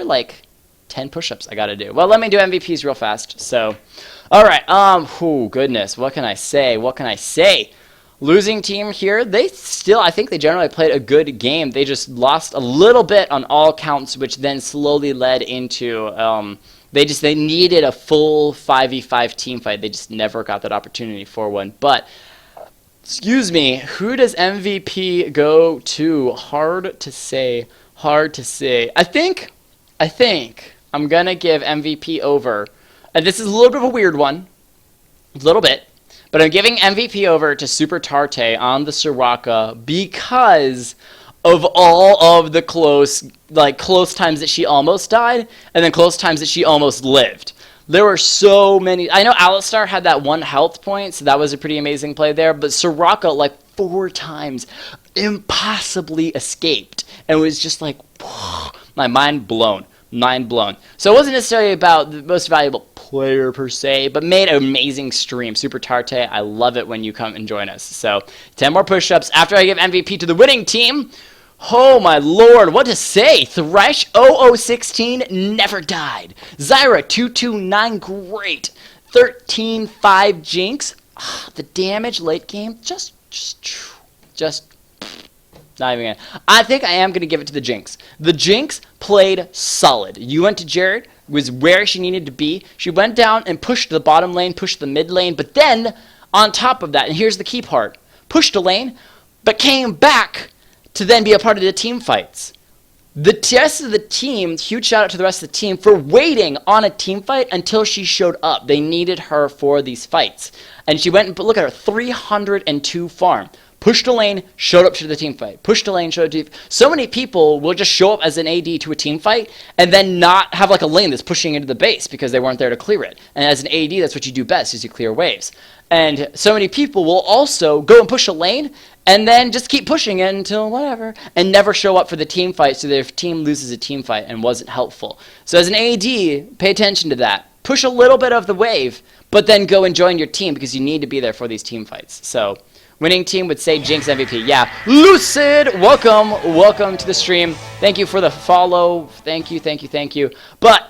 like 10 push-ups I gotta do. Well, let me do MVPs real fast. So, all right. Oh goodness, what can I say? What can I say? Losing team here. I think they generally played a good game. They just lost a little bit on all counts, which then slowly led into they needed a full 5v5 team fight. They just never got that opportunity for one. But excuse me, who does MVP go to? Hard to say. Hard to say. I think I'm going to give MVP over. And this is a little bit of a weird one. A little bit. But I'm giving MVP over to SexyTarte on the Soraka because of all of the close times that she almost died and then close times that she almost lived. There were so many. I know Alistar had that 1 health point, so that was a pretty amazing play there. But Soraka, like 4 times, impossibly escaped. And it was just like, my mind blown. Mind blown. So it wasn't necessarily about the most valuable player per se, but made an amazing stream. SexyTarte, I love it when you come and join us. So 10 more push-ups after I give MVP to the winning team. Oh my lord, what to say? Thresh 0016 never died. Zyra 229 great. 13-5 Jinx. The damage late game just not even gonna. I think I am gonna give it to the Jinx. The Jinx played solid. You went to Jared, was where she needed to be. She went down and pushed the bottom lane, pushed the mid lane, but then on top of that, and here's the key part, pushed a lane, but came back to then be a part of the team fights. The rest of the team, huge shout out to the rest of the team for waiting on a team fight until she showed up. They needed her for these fights. And she went and look at her, 302 farm. Pushed a lane, showed up to the team fight. Pushed a lane, showed up to... So many people will just show up as an AD to a team fight and then not have like a lane that's pushing into the base because they weren't there to clear it. And as an AD, that's what you do best, is you clear waves. And so many people will also go and push a lane and then just keep pushing it until whatever, and never show up for the team fight, so their team loses a team fight and wasn't helpful. So as an AD, pay attention to that. Push a little bit of the wave, but then go and join your team because you need to be there for these team fights. So winning team would say Jinx MVP. Yeah. Lucid, welcome to the stream. Thank you for the follow. Thank you. But